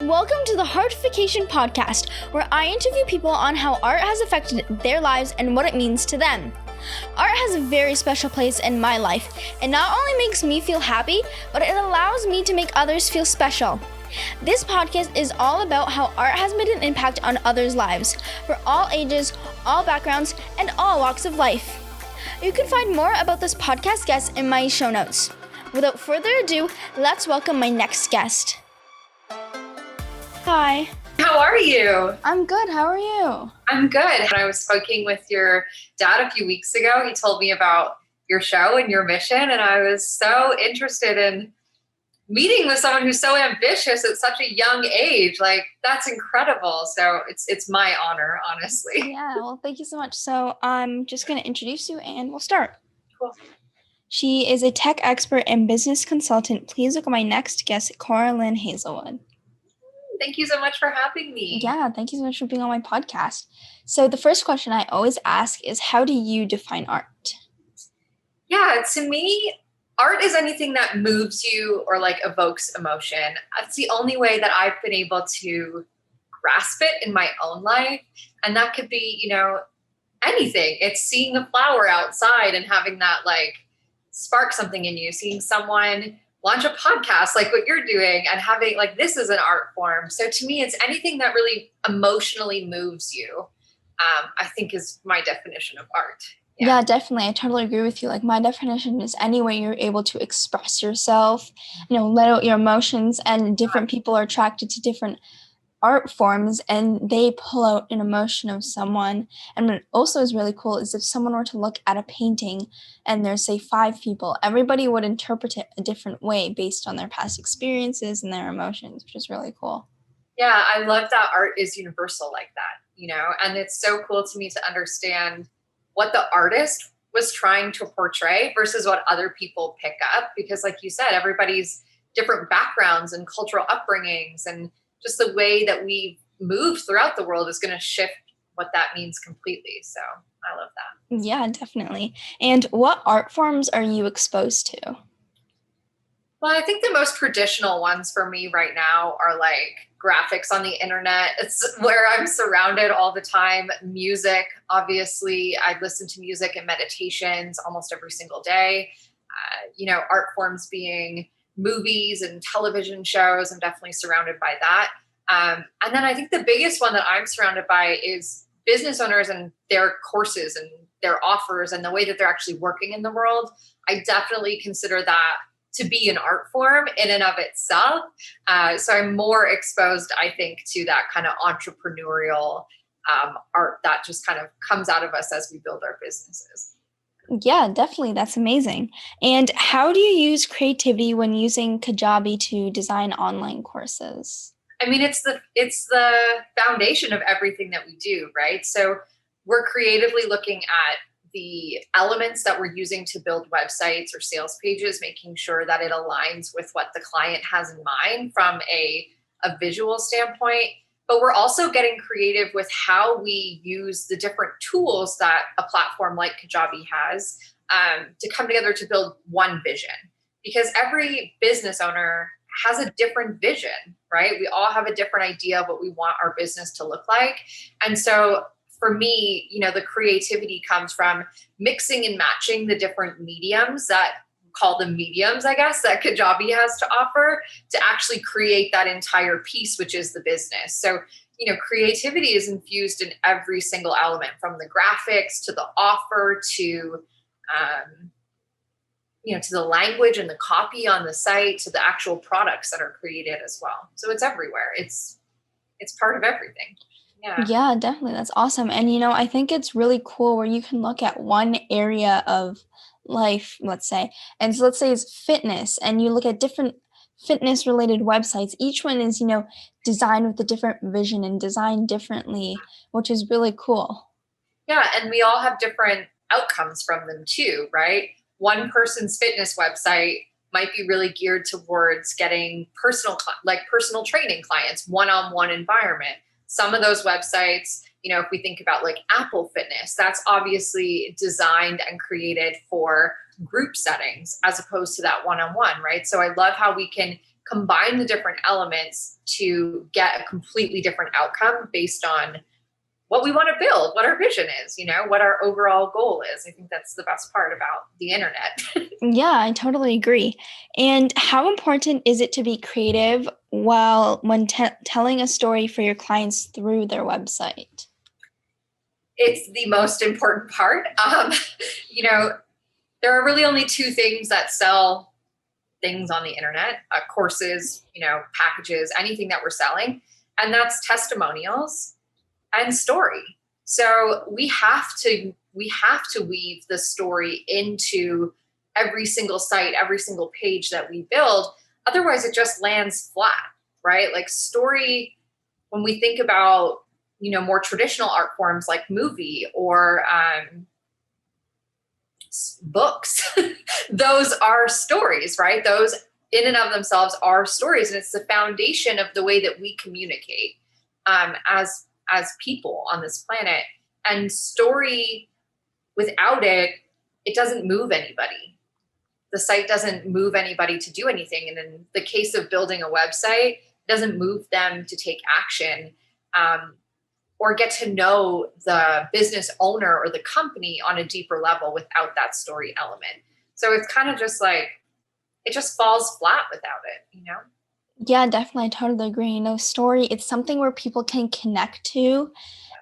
welcome to the Heartification podcast, where I interview people on how art has affected their lives and what it means to them. Art has a very special place in my life. It not only makes me feel happy, but it allows me to make others feel special. This podcast is all about how art has made an impact on others' lives, for all ages, all backgrounds, and all walks of life. You can find more about this podcast guest in my show notes. Without further ado, let's welcome my next guest. Hi. How are you? I'm good. How are you? I'm good. I was speaking with your dad a few weeks ago. He told me about your show and your mission, and I was so interested in meeting with someone who's so ambitious at such a young age. Like, that's incredible. So it's my honor, honestly. Yeah, well, thank you so much. So I'm just going to introduce you and we'll start. Cool. She is a tech expert and business consultant. Please look at my next guest, Cora-Lynn Hazelwood. Thank you so much for having me. Yeah, thank you so much for being on my podcast. So the first question I always ask is, how do you define art? Yeah, to me, art is anything that moves you or like evokes emotion. That's the only way that I've been able to grasp it in my own life. And that could be, anything. It's seeing a flower outside and having that like spark something in you, seeing someone launch a podcast like what you're doing and having like, this is an art form. So to me, it's anything that really emotionally moves you, I think is my definition of art. Yeah, definitely. I totally agree with you. Like, my definition is any way you're able to express yourself, let out your emotions, and different people are attracted to different art forms and they pull out an emotion of someone. And what also is really cool is if someone were to look at a painting and there's, say, 5 people, everybody would interpret it a different way based on their past experiences and their emotions, which is really cool. Yeah, I love that art is universal like that, and it's so cool to me to understand what the artist was trying to portray versus what other people pick up. Because like you said, everybody's different backgrounds and cultural upbringings and just the way that we move throughout the world is going to shift what that means completely. So I love that. Yeah, definitely. And what art forms are you exposed to? Well, I think the most traditional ones for me right now are like graphics on the internet. It's where I'm surrounded all the time. Music, obviously, I listen to music and meditations almost every single day. Art forms being movies and television shows. I'm definitely surrounded by that. And then I think the biggest one that I'm surrounded by is business owners and their courses and their offers and the way that they're actually working in the world. I definitely consider that to be an art form in and of itself. So I'm more exposed, I think, to that kind of entrepreneurial art that just kind of comes out of us as we build our businesses. Yeah, definitely. That's amazing. And how do you use creativity when using Kajabi to design online courses? I mean, it's the foundation of everything that we do, right? So we're creatively looking at the elements that we're using to build websites or sales pages, making sure that it aligns with what the client has in mind from a visual standpoint. But we're also getting creative with how we use the different tools that a platform like Kajabi has to come together to build one vision. Because every business owner has a different vision, right? We all have a different idea of what we want our business to look like. And so for me, the creativity comes from mixing and matching the different mediums that call them mediums, I guess, that Kajabi has to offer to actually create that entire piece, which is the business. So, creativity is infused in every single element, from the graphics to the offer to, to the language and the copy on the site to the actual products that are created as well. So it's everywhere. It's part of everything. Yeah, definitely. That's awesome. And, I think it's really cool where you can look at one area of life, let's say. And so let's say it's fitness, and you look at different fitness related websites. Each one is, designed with a different vision and designed differently, which is really cool. Yeah. And we all have different outcomes from them too, right? One person's fitness website might be really geared towards getting personal training clients, one-on-one environment. Some of those websites, if we think about like Apple Fitness, that's obviously designed and created for group settings as opposed to that one-on-one, right? So I love how we can combine the different elements to get a completely different outcome based on what we want to build, what our vision is, what our overall goal is. I think that's the best part about the internet. Yeah, I totally agree. And how important is it to be creative when telling a story for your clients through their website? It's the most important part. There are really only two things that sell things on the internet, courses, packages, anything that we're selling. And that's testimonials and story. So we have to weave the story into every single site, every single page that we build. Otherwise it just lands flat, right? Like story, when we think about, more traditional art forms like movie or books, those are stories, right? Those in and of themselves are stories. And it's the foundation of the way that we communicate as people on this planet. And story, without it, it doesn't move anybody. The site doesn't move anybody to do anything. And in the case of building a website, it doesn't move them to take action or get to know the business owner or the company on a deeper level without that story element. So it's kind of just like, it just falls flat without it, Yeah, definitely. I totally agree. Story, it's something where people can connect to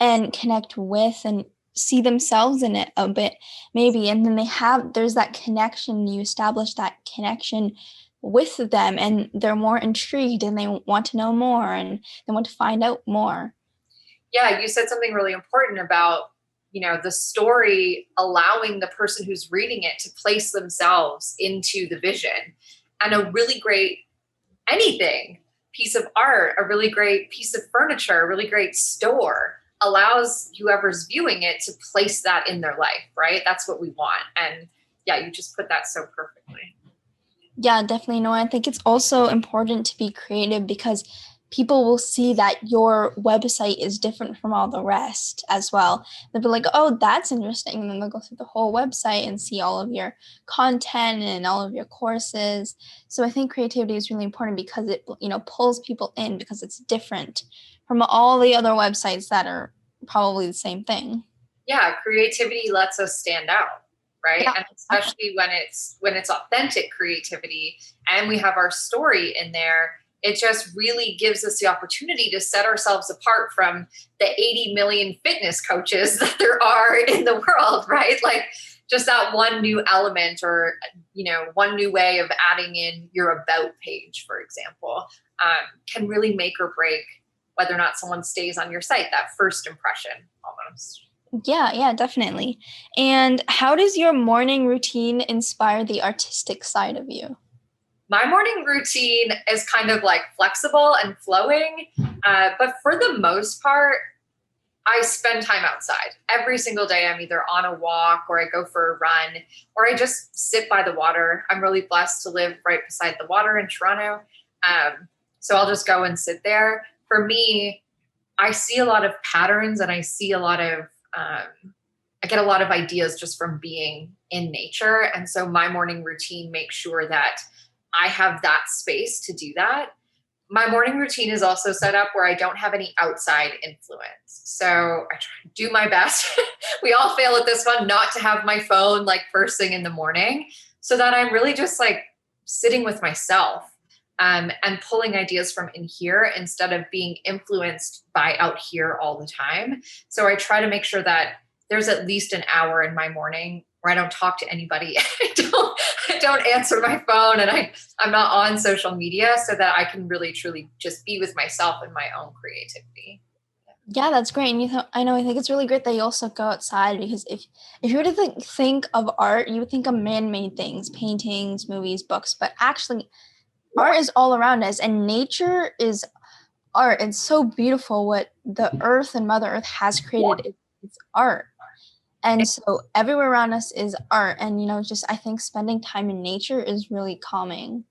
and connect with and see themselves in it a bit, maybe. And then there's that connection. You establish that connection with them and they're more intrigued and they want to know more and they want to find out more. Yeah, you said something really important about, the story allowing the person who's reading it to place themselves into the vision. And a really great piece of art, a really great piece of furniture, a really great store allows whoever's viewing it to place that in their life, right? That's what we want. And yeah, you just put that so perfectly. Yeah, definitely. No, I think it's also important to be creative because people will see that your website is different from all the rest as well. They'll be like, oh, that's interesting. And then they'll go through the whole website and see all of your content and all of your courses. So I think creativity is really important because it, pulls people in because it's different from all the other websites that are probably the same thing. Yeah, creativity lets us stand out, right? Yeah. And especially when it's authentic creativity and we have our story in there, it just really gives us the opportunity to set ourselves apart from the 80 million fitness coaches that there are in the world, right? Like just that one new element or, one new way of adding in your about page, for example, can really make or break whether or not someone stays on your site, that first impression almost. Yeah, definitely. And how does your morning routine inspire the artistic side of you? My morning routine is kind of like flexible and flowing, but for the most part, I spend time outside. Every single day, I'm either on a walk or I go for a run or I just sit by the water. I'm really blessed to live right beside the water in Toronto. So I'll just go and sit there. For me, I see a lot of patterns and I see I get a lot of ideas just from being in nature. And so my morning routine makes sure that I have that space to do that. My morning routine is also set up where I don't have any outside influence. So I try to do my best. We all fail at this one, not to have my phone like first thing in the morning so that I'm really just like sitting with myself and pulling ideas from in here instead of being influenced by out here all the time. So I try to make sure that there's at least an hour in my morning where I don't talk to anybody. I don't answer my phone and I'm not on social media so that I can really truly just be with myself and my own creativity. Yeah, that's great. And I think it's really great that you also go outside because if you were to think of art, you would think of man-made things, paintings, movies, books, but actually art is all around us and nature is art. It's so beautiful what the earth and Mother Earth has created. It's art. And so everywhere around us is art. And, just I think spending time in nature is really calming.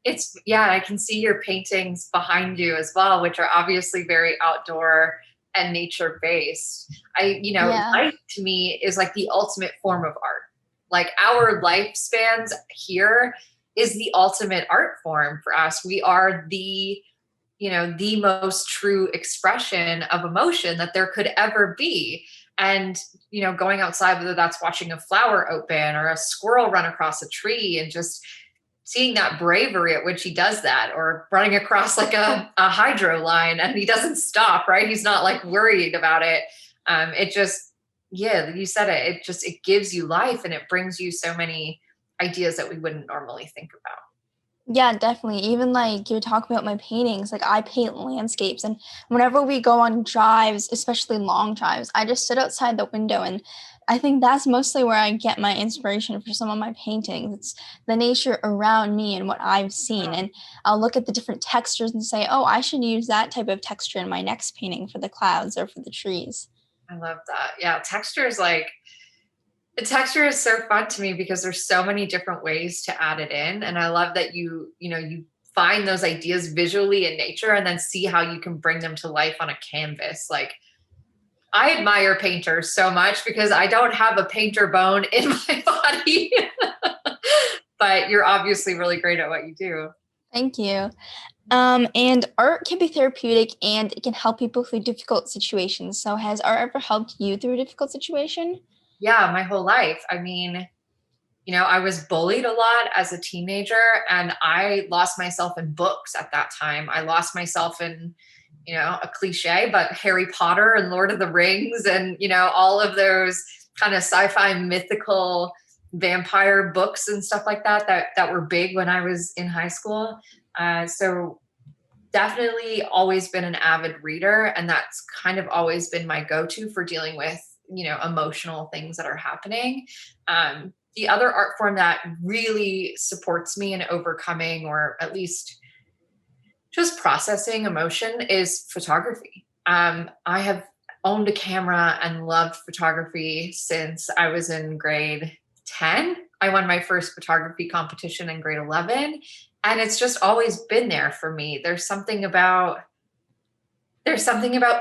I can see your paintings behind you as well, which are obviously very outdoor and nature based. Light to me is like the ultimate form of art. Like our lifespans here is the ultimate art form for us. We are the most true expression of emotion that there could ever be. And, going outside, whether that's watching a flower open or a squirrel run across a tree, and just seeing that bravery at which he does that, or running across like a hydro line and he doesn't stop, right? He's not like worried about it. It just, yeah, you said it. It gives you life, and it brings you so many ideas that we wouldn't normally think about. Yeah, definitely. Even like you were talking about my paintings, like I paint landscapes, and whenever we go on drives, especially long drives, I just sit outside the window, and I think that's mostly where I get my inspiration for some of my paintings. It's the nature around me and what I've seen. And I'll look at the different textures and say, oh, I should use that type of texture in my next painting for the clouds or for the trees. I love that. Yeah, the texture is so fun to me because there's so many different ways to add it in. And I love that you find those ideas visually in nature and then see how you can bring them to life on a canvas. Like, I admire painters so much because I don't have a painter bone in my body, but you're obviously really great at what you do. Thank you. And art can be therapeutic and it can help people through difficult situations. So, has art ever helped you through a difficult situation? Yeah, my whole life. I mean, I was bullied a lot as a teenager, and I lost myself in books at that time. I lost myself in, a cliche, but Harry Potter and Lord of the Rings and, all of those kind of sci-fi mythical vampire books and stuff like that were big when I was in high school. So definitely always been an avid reader, and that's kind of always been my go-to for dealing with, emotional things that are happening. The other art form that really supports me in overcoming, or at least just processing emotion, is photography. I have owned a camera and loved photography since I was in grade 10. I won my first photography competition in grade 11, and it's just always been there for me. There's something about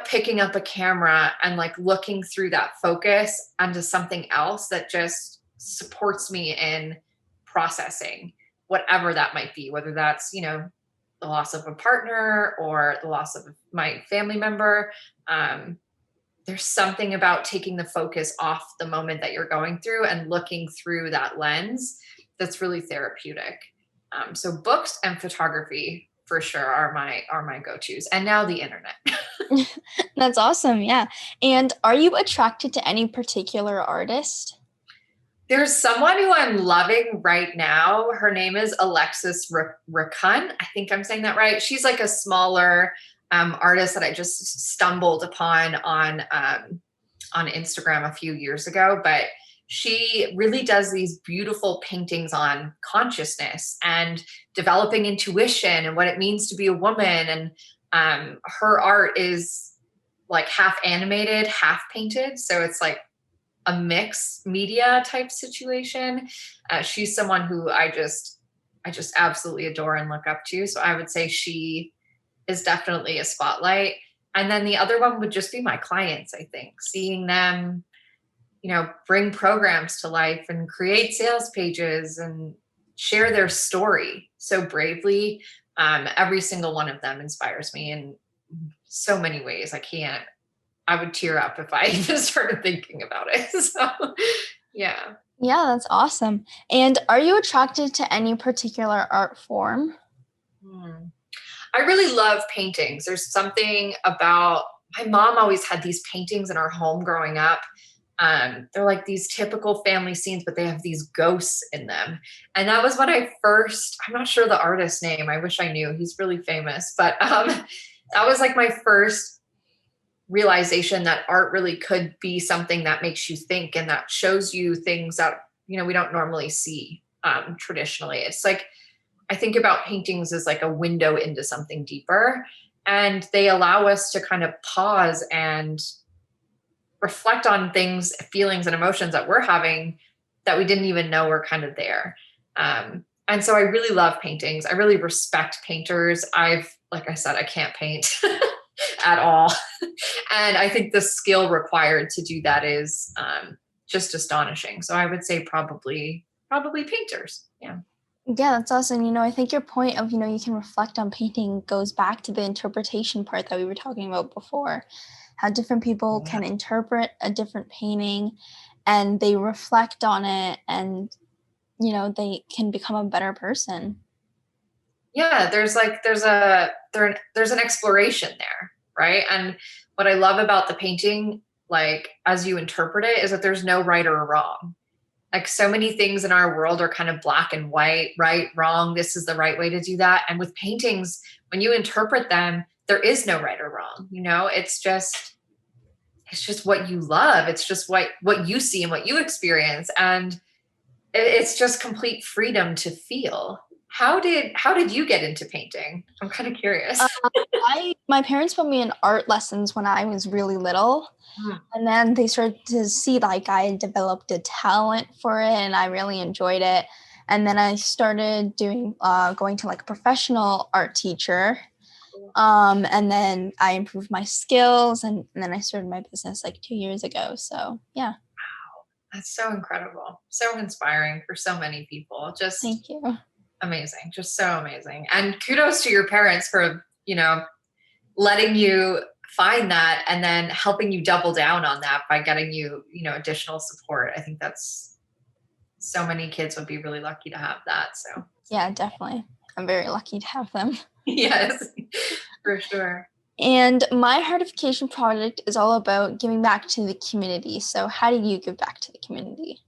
picking up a camera and like looking through that focus onto something else that just supports me in processing whatever that might be, whether that's, the loss of a partner or the loss of my family member. There's something about taking the focus off the moment that you're going through and looking through that lens that's really therapeutic. So books and photography for sure are my go-tos, and now the internet. That's awesome. Yeah. And are you attracted to any particular artist? There's someone who I'm loving right now. Her name is Alexis Rakun. I think I'm saying that right. She's like a smaller artist that I just stumbled upon on Instagram a few years ago, but she really does these beautiful paintings on consciousness and developing intuition and what it means to be a woman. And her art is like half animated, half painted. So it's like a mix media type situation. She's someone who I just absolutely adore and look up to. So I would say she is definitely a spotlight. And then the other one would just be my clients. I think seeing them, bring programs to life and create sales pages and share their story so bravely. Every single one of them inspires me in so many ways. I would tear up if I even started thinking about it. So, yeah. Yeah, that's awesome. And are you attracted to any particular art form? Hmm. I really love paintings. There's something about my mom always had these paintings in our home growing up. They're like these typical family scenes, but they have these ghosts in them. And that was when I'm not sure the artist's name. I wish I knew. He's really famous. But that was like my first realization that art really could be something that makes you think and that shows you things that, we don't normally see traditionally. It's like, I think about paintings as like a window into something deeper, and they allow us to kind of pause and reflect on things, feelings, and emotions that we're having that we didn't even know were kind of there. And so I really love paintings. I really respect painters. Like I said, I can't paint at all. And I think the skill required to do that is just astonishing. So I would say probably painters. Yeah. Yeah, that's awesome. I think your point of, you can reflect on painting goes back to the interpretation part that we were talking about before. How different people Yeah. can interpret a different painting and they reflect on it and, they can become a better person. Yeah, there's an exploration there, right? And what I love about the painting, like as you interpret it, is that there's no right or wrong. Like so many things in our world are kind of black and white, right, wrong, this is the right way to do that. And with paintings, when you interpret them, there is no right or wrong. It's just what you love. It's just what you see and what you experience. And it's just complete freedom to feel. How did you get into painting? I'm kind of curious. My parents put me in art lessons when I was really little. Mm. And then they started to see like I had developed a talent for it and I really enjoyed it. And then I started going to like a professional art teacher. And then I improved my skills and then I started my business like 2 years ago. So yeah, That's so incredible. So inspiring for so many people. Just thank you. amazing. Just so amazing. And kudos to your parents for, letting you find that and then helping you double down on that by getting you, additional support. I think that's so many kids would be really lucky to have that. So Yeah, definitely. I'm very lucky to have them. yes, for sure. And my heartification project is all about giving back to the community. So how do you give back to the community?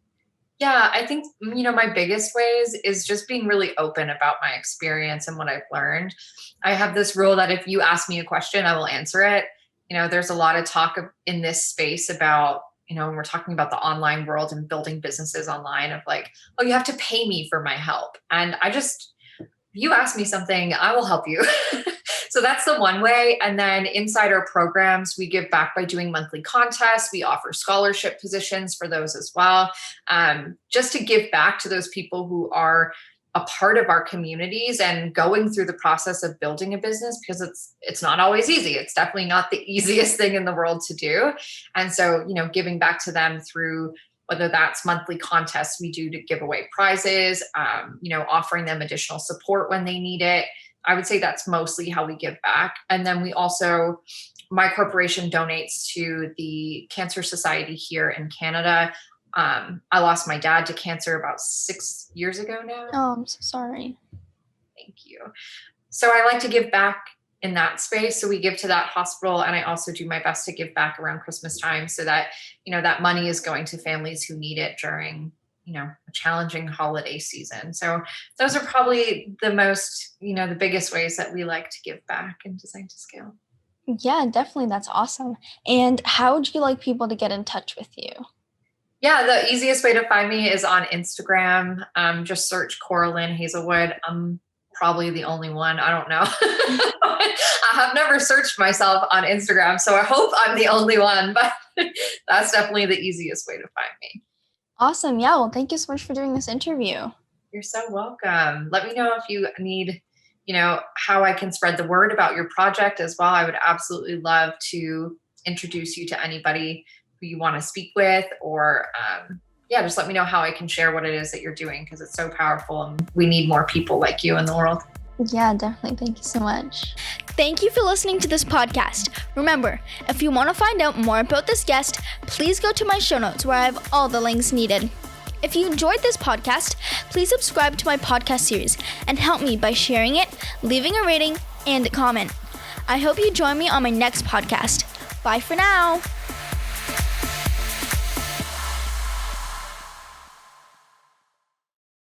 Yeah, I think, my biggest ways is just being really open about my experience and what I've learned. I have this rule that if you ask me a question, I will answer it. There's a lot of talk in this space about, when we're talking about the online world and building businesses online of like, oh, you have to pay me for my help. And if you ask me something, I will help you. So that's the one way. And then inside our programs, we give back by doing monthly contests. We offer scholarship positions for those as well, just to give back to those people who are a part of our communities and going through the process of building a business, because it's not always easy. It's definitely not the easiest thing in the world to do. And so, giving back to them through whether that's monthly contests we do to give away prizes, offering them additional support when they need it. I would say that's mostly how we give back. And then my corporation donates to the Cancer Society here in Canada. I lost my dad to cancer about 6 years ago now. Oh, I'm so sorry. Thank you. So I like to give back in that space. So we give to that hospital, and I also do my best to give back around Christmas time so that, that money is going to families who need it during, a challenging holiday season. So those are probably the most, the biggest ways that we like to give back in Design to Scale. Yeah, definitely. That's awesome. And how would you like people to get in touch with you? Yeah, the easiest way to find me is on Instagram. Just search Cora-Lynn Hazelwood. I'm probably the only one. I don't know. I have never searched myself on Instagram, so I hope I'm the only one, but that's definitely the easiest way to find me. Awesome. Yeah. Well, thank you so much for doing this interview. You're so welcome. Let me know if you need, how I can spread the word about your project as well. I would absolutely love to introduce you to anybody who you want to speak with, or just let me know how I can share what it is that you're doing, because it's so powerful and we need more people like you in the world. Yeah, definitely. Thank you so much. Thank you for listening to this podcast. Remember, if you want to find out more about this guest, please go to my show notes where I have all the links needed. If you enjoyed this podcast, please subscribe to my podcast series and help me by sharing it, leaving a rating, and a comment. I hope you join me on my next podcast. Bye for now.